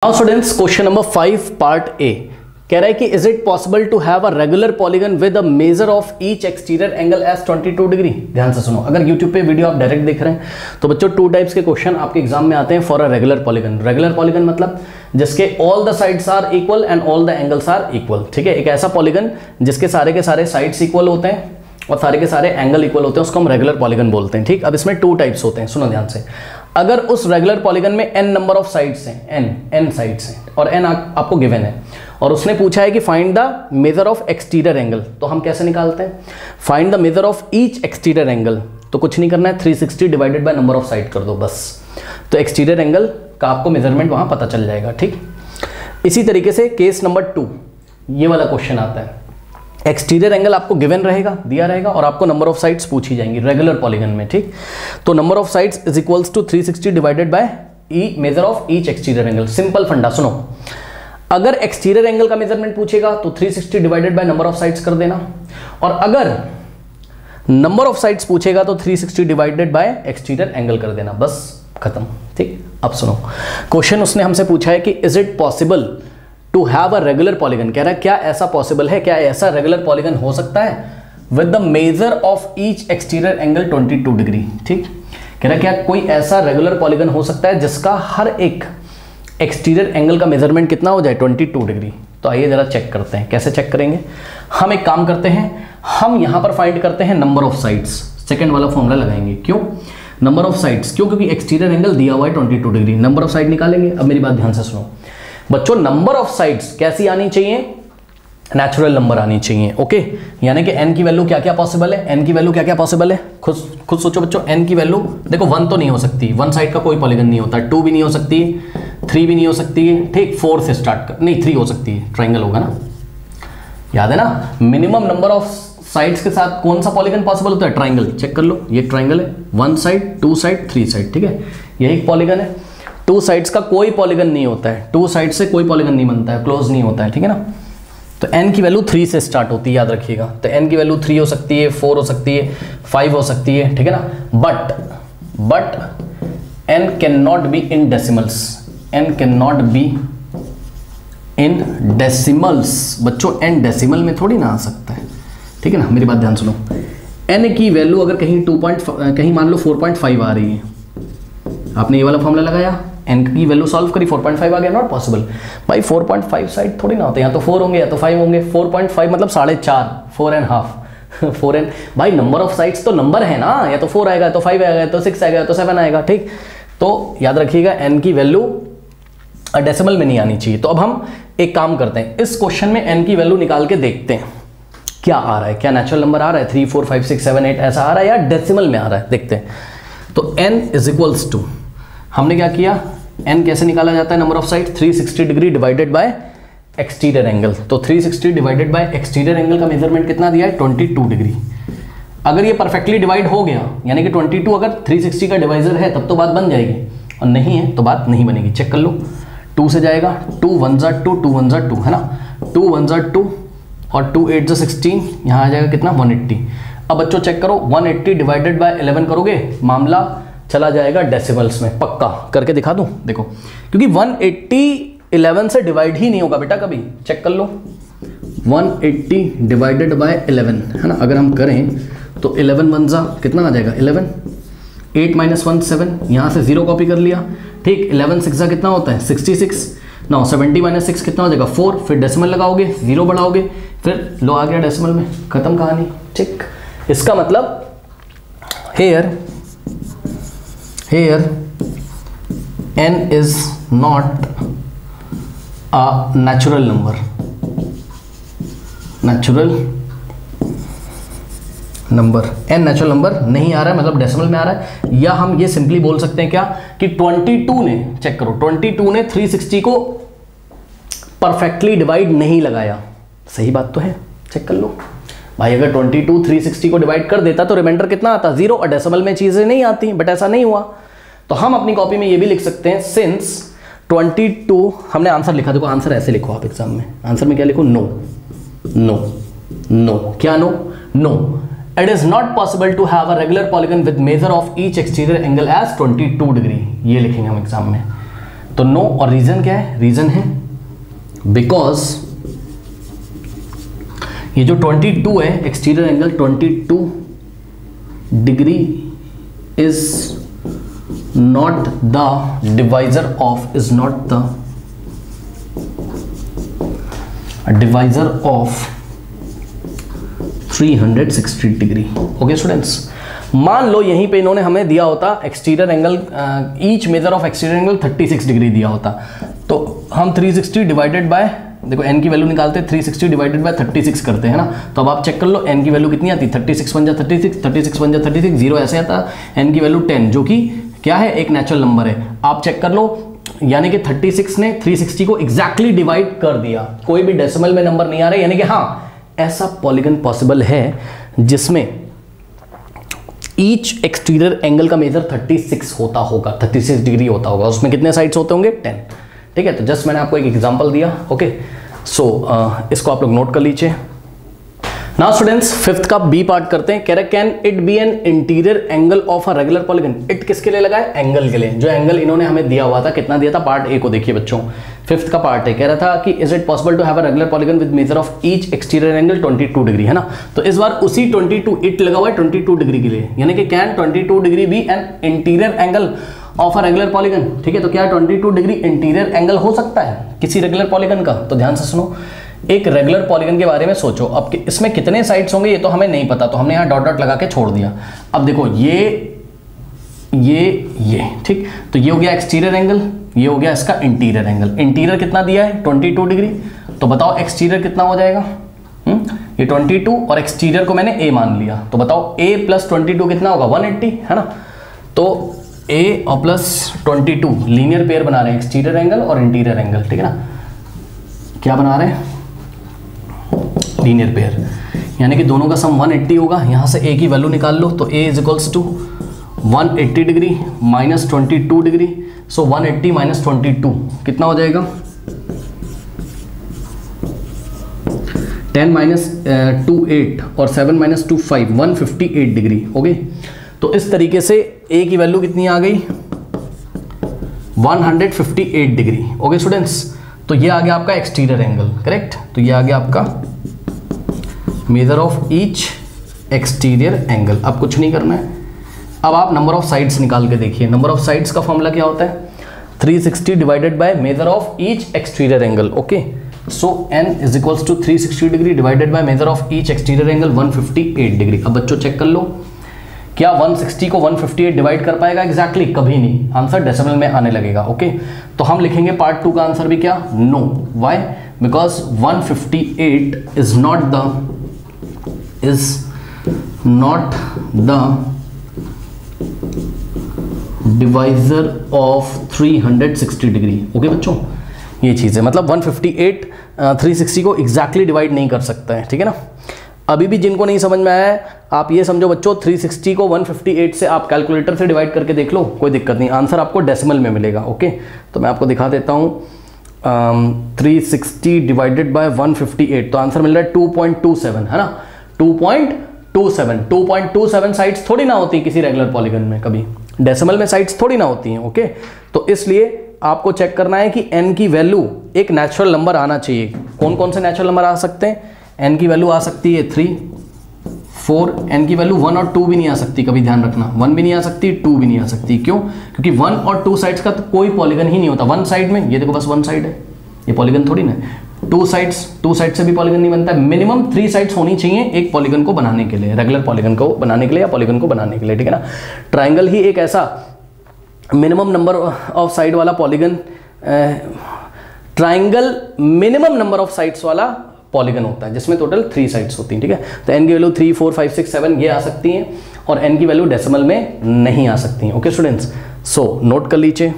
Now students, question number 5 part A कह रहा है कि is it possible to have a regular polygon with a measure of each exterior angle as 22 degree. ध्यान से सुनो, अगर यूट्यूब पे वीडियो आप डायरेक्ट देख रहे हैं तो बच्चों टू टाइप्स के क्वेश्चन आपके एग्जाम में आते हैं for a regular polygon. Regular polygon मतलब जिसके all the sides are equal and all the angles are equal. ठीक है, एक ऐसा पॉलीगन जिसके सारे के सारे साइड्स इक्वल होते हैं और सारे के सारे एंगल इक्वल होते हैं, उसको हम रेगुलर पॉलीगन बोलते हैं। ठीक, अब इसमें टू टाइप्स होते हैं, सुनो ध्यान से। अगर उस रेगुलर पॉलीगन में n नंबर ऑफ साइड्स हैं, n साइड्स हैं और n आपको गिवन है और उसने पूछा है कि find the measure of exterior angle, तो हम कैसे निकालते हैं? Find the major of each exterior angle, तो कुछ नहीं करना है, 360 divided by number of side कर दो बस, तो एक्सटीरियर एंगल का आपको मेजरमेंट वहां पता चल जाएगा। ठीक, इसी तरीके से केस नंबर 2 ये वाला क्वेश्चन आता है। एक्सटीरियर एंगल आपको गिवन रहेगा, दिया रहेगा और आपको नंबर ऑफ साइड्स पूछी जाएंगी रेगुलर पॉलीगन में। ठीक, तो number of sides is equals to 360 divided by measure of each exterior angle. Simple funda सुनो, अगर एक्सटीरियर एंगल का मेजरमेंट पूछेगा तो 360 divided by number of sides कर देना, और अगर नंबर ऑफ साइड्स पूछेगा तो 360 डिवाइडेड बाय एक्सटीरियर एंगल कर देना, बस खत्म। ठीक, अब सुनो क्वेश्चन उसने हमसे पूछा है कि is it possible to have a regular polygon. कह रहा है क्या ऐसा पॉसिबल है, क्या ऐसा रेगुलर पॉलीगन हो सकता है with the major of each exterior angle 22 degree. ठीक, कह रहा है क्या कोई ऐसा रेगुलर पॉलीगन हो सकता है जिसका हर एक एक्सटीरियर एंगल का मेजरमेंट कितना हो जाए, 22 डिग्री। तो आइए जरा चेक करते हैं, कैसे चेक करेंगे। हम एक काम करते हैं, हम यहां पर फाइंड करते हैं नंबर ऑफ साइड्स, सेकेंड वाला फॉर्मूला लगाएंगे। क्यों नंबर ऑफ साइड्स? क्यों? क्योंकि एक्सटीरियर एंगल दिया हुआ है 22 डिग्री, नंबर ऑफ साइड निकालेंगे। अब मेरी बात ध्यान से सुनो बच्चों, नंबर ऑफ साइड्स कैसी आनी चाहिए? नेचुरल नंबर आनी चाहिए। ओके, यानी कि n की वैल्यू क्या क्या पॉसिबल है, n की वैल्यू क्या क्या पॉसिबल है, खुद सोचो बच्चों। n की वैल्यू देखो 1 तो नहीं हो सकती, 1 साइड का कोई पॉलीगन नहीं होता, 2 भी नहीं हो सकती, 3 भी नहीं हो सकती है। ठीक, 4 से स्टार्ट कर, नहीं 3 हो सकती है, ट्राइंगल होगा ना, याद है ना। मिनिमम नंबर ऑफ साइड्स के साथ कौन सा पॉलीगन पॉसिबल होता है? ट्राइंगल। चेक कर लो, ये ट्राइंगल है, 1 साइड 2 साइड 3 साइड। ठीक है, यही पॉलीगन है। 2 साइड्स का कोई पॉलीगन नहीं होता है, 2 साइड से कोई पॉलीगन नहीं बनता है, क्लोज नहीं होता है। ठीक है ना, तो n की वैल्यू 3 से स्टार्ट होती है, याद रखिएगा। तो n की वैल्यू 3 हो सकती है, 4 हो सकती है, 5 हो सकती है। ठीक है ना, but n can not be in decimals, n can not be in decimals. बच्चों n डेसिमल में थोड़ी ना आ सकता है। ठीक है ना, मेरी बात ध्यान सुनो, n की वैल्यू अगर कहीं कहीं मान लो 4.5 आ रही है, आपने ये वाला फॉर्मूला लगाया, n की वैल्यू सॉल्व करी, 4.5 आ गया, नॉट पॉसिबल भाई। 4.5 साइड थोड़ी ना होते हैं, या तो 4 होंगे या तो 5 होंगे। 4.5 मतलब 4.5, 4.5 4n भाई, नंबर ऑफ साइड्स तो नंबर है ना, या तो 4 आएगा तो 5 आएगा तो 6 आएगा तो 7 आएगा। ठीक, तो याद रखिएगा n की वैल्यू डेसिमल में नहीं आनी चाहिए। तो अब हम एक काम करते हैं, इस क्वेश्चन में n की वैल्यू निकाल के देखते हैं क्या आ रहा है, क्या नेचुरल नंबर आ रहा है 3 4 5 6 7 8 ऐसा आ रहा है या डेसिमल में आ रहा है, देखते हैं। तो n इज इक्वल्स टू, हमने क्या किया, n कैसे निकाला जाता है, number of side 360 degree divided bye exterior angle. तो 360 डिवाइडेड बाय एक्सटीरियर एंगल का मेजरमेंट कितना दिया है, 22 डिग्री। अगर ये परफेक्टली डिवाइड हो गया, यानी कि 22 अगर 360 का डिवाइजर है तब तो बात बन जाएगी, और नहीं है तो बात नहीं बनेगी। चेक कर लो, 2 से जाएगा, 2 1 जा 2, 2 1 जा 2 है ना, 2 1 जा 2 और 2 8 जा 16, यहाँ आ जाएगा कितना 180। अब बच्चों चेक करो, 180 डिवाइडेड बाय 11 करोगे, मामला चला जाएगा डेसिमल्स में। पक्का करके दिखा दूं, देखो, क्योंकि 180 11 से डिवाइड ही नहीं होगा बेटा कभी। चेक कर लो, 180 डिवाइडेड बाय 11 है ना, अगर हम करें तो 11 1 जा कितना आ जाएगा 11, 8 - 1 7, यहाँ से 0 कॉपी कर लिया। ठीक, 11 6 जा कितना होता है 66, नाउ 70 - 6 कितना हो जाएगा 4, फिर डेसिमल लगाओगे, 0 बढ़ाओगे, फिर लो आ गया डेसिमल में, खत्म कहानी। ठीक, इसका मतलब here n is not a natural number, n natural number नहीं आ रहा है, मतलब डेसिमल में आ रहा है। या हम ये सिंपली बोल सकते हैं क्या कि 22 ने, चेक करो, 22 ने 360 को परफेक्टली डिवाइड नहीं लगाया। सही बात तो है, चेक कर लो भाई, अगर 22 360 को डिवाइड कर देता तो रिमाइंडर कितना आता 0, और डेसिमल में चीजें नहीं आती, बट ऐसा नहीं हुआ। तो हम अपनी कॉपी में ये भी लिख सकते हैं, सिंस 22, हमने आंसर लिखा, देखो आंसर ऐसे लिखो आप एग्जाम में, आंसर में क्या लिखो, नो नो नो, क्या no no, it is not possible to have a regular polygon with measure of each exterior angle as 22 degree, ये लिखेंगे हम एग्जाम में। तो नो, और रीजन क्या है? रीजन है बिकॉज ये जो 22 है exterior angle 22 degree is not the divisor of, is not the divisor of 360 degree. Okay students, मान लो यहीं पे इन्होंने हमें दिया होता exterior angle, each measure of exterior angle 36 degree दिया होता, तो हम 360 डिवाइडेड बाय, देखो n की वैल्यू निकालते हैं, 360 डिवाइडेड बाय 36 करते हैं ना, तो अब आप चेक कर लो n की वैल्यू कितनी आती है, 36 बन जा 36, 36 बन जा 36, 0 ऐसे आता, n की वैल्यू 10, जो कि क्या है? एक नेचुरल नंबर है। आप चेक कर लो, यानी कि 36 ने 360 को एग्जैक्टली डिवाइड कर दिया, कोई भी डेसिमल में नंबर नहीं आ रहा, यानी कि हाँ ऐसा पॉलीगन पॉसिबल है जिसमें ईच एक्सटीरियर एंगल का मेजर 36 होता होगा, 36 डिग्री होता होगा, उसमें कितने साइड्स होते होंगे? 10। ठीक है, तो जस्ट मैंने आपको एक एग्जांपल दिया। ओके, सो इसको आप लोग नोट कर लीजिए। नाउ स्टूडेंट्स, फिफ्थ का बी पार्ट करते हैं। कह रहे can it be an interior angle of a regular polygon. It किसके लिए लगा है? एंगल के लिए। जो एंगल इन्होंने हमें दिया हुआ था, कितना दिया था? पार्ट ए को देखिए बच्चों, फिफ्थ का पार्ट है। कह रहा था कि is it possible to have a regular polygon with measure of each exterior angle 22 degree, है ना। तो इस बार उसी 22 इट लगा हुआ है 22 डिग्री के लिए, यानी कि can 22 degree be an interior angle of a regular polygon. ठीक है, तो क्या 22 डिग्री इंटीरियर एंगल हो सकता है किसी रेगुलर पॉलीगन का? तो ध्यान से सुनो, एक रेगुलर पॉलीगन के बारे में सोचो। अब इसमें कितने साइड्स होंगे ये तो हमें नहीं पता, तो हमने यहाँ डॉट डॉट लगा के छोड़ दिया। अब देखो ये ठीक, तो ये हो गया एक्सटीरियर एंगल, ये हो गया इसका इंटीरियर एंगल। इंटीरियर कितना दिया है? 22 डिग्री। तो बताओ एक्सटीरियर कितना हो जाएगा? ये 22 और एक्सटीरियर को मैंने ए मान लिया, तो बताओ a प्लस 22 कितना होगा? 180, है ना। तो a और प्लस 22 लीनियर पेयर बना रहे हैं, एक्सटीरियर एंगल और इंटीरियर एंगल। ठीक है ना, क्या बना रहे हैं? लीनियर पेयर, यानी कि दोनों का सम 180 होगा। यहां से a की वैल्यू निकाल लो, तो a is equals to 180 degree minus 22 degree. So 180 minus 22 कितना हो जाएगा? 10 माइनस 2 8 और 7 माइनस 2 5, 158 डिग्री। ओके, तो इस तरीके से a की वैल्यू कितनी आ गई? 158 डिग्री। ओके स्टूडेंट्स, तो ये आ गया आपका एक्सटीरियर एंगल, करेक्ट। तो ये आ गया आपका major of each exterior angle. अब कुछ नहीं करना है, अब आप नंबर ऑफ साइड्स निकाल के देखिए। नंबर ऑफ साइड्स का फॉर्मूला क्या होता है? 360 divided by measure of each exterior angle. Okay, so n is equals to 360 degree divided by measure of each exterior angle 158 degree. अब बच्चों चेक कर लो, क्या 160 को 158 डिवाइड कर पाएगा? एग्जैक्टली कभी नहीं, आंसर डेसिमल में आने लगेगा। ओके, तो हम लिखेंगे पार्ट 2 का आंसर भी क्या? No. Why? Because 158 is not the divisor of 360 degree. Okay बच्चों, ये चीज़ है, मतलब 158 360 को एग्जैक्टली डिवाइड नहीं कर सकता है। ठीक है ना। अभी भी जिनको नहीं समझ में आया है, आप ये समझो बच्चों, 360 को 158 से आप कैलकुलेटर से डिवाइड करके देख लो, कोई दिक्कत नहीं, आंसर आपको डेसिमल में मिलेगा। ओके, तो मैं आपको दिखा देता हूँ। 360 डिवाइडेड बाय 158, तो आंसर मिल रहा है 2.27, है ना। 2.27 साइड्स थोड़ी ना होती किसी रेगुलर पॉलीगन में, कभी डेसिमल में साइड्स थोड़ी ना होती हैं। ओके, तो इसलिए आपको चेक करना है कि n की वैल्यू एक नेचुरल नंबर आना चाहिए। कौन कौन से नेचुरल नंबर आ सकते हैं? n की वैल्यू आ सकती है 3, 4, n की वैल्यू 1 और 2 भी नहीं आ सकती, कभी ध्यान रखना, 1 भी नहीं आ सकती, 2 भी नहीं आ सकती। क्यों? क्योंकि 1 और 2 साइड्स का तो कोई पॉलीगन ही नहीं होता। 1 साइड में, ये देखो बस 1 साइड है, ये पॉलीगन थोड़ी ना। 2 साइड से भी पॉलीगन नहीं बनता है। मिनिमम 3 साइड्स होनी चाहिए एक पॉलीगन को बनाने के लिए, रेगुलर पॉलीगन को बनाने के लिए या पॉलीगन को बनाने के लिए। ठीक है ना। ट्राइंगल ही एक ऐसा मिनिमम नंबर ऑफ साइड वाला polygon, triangle minimum number of sides वाला पॉलीगन होता है जिसमें टोटल 3 साइड्स होती हैं। ठीक है, तो n की वैल्यू 3, 4, 5, 6, 7 ये आ सकती हैं, और n की वैल्यू डेसिमल में नहीं आ सकती हैं। ओके स्टूडेंट्स, सो नोट कर लीजिए।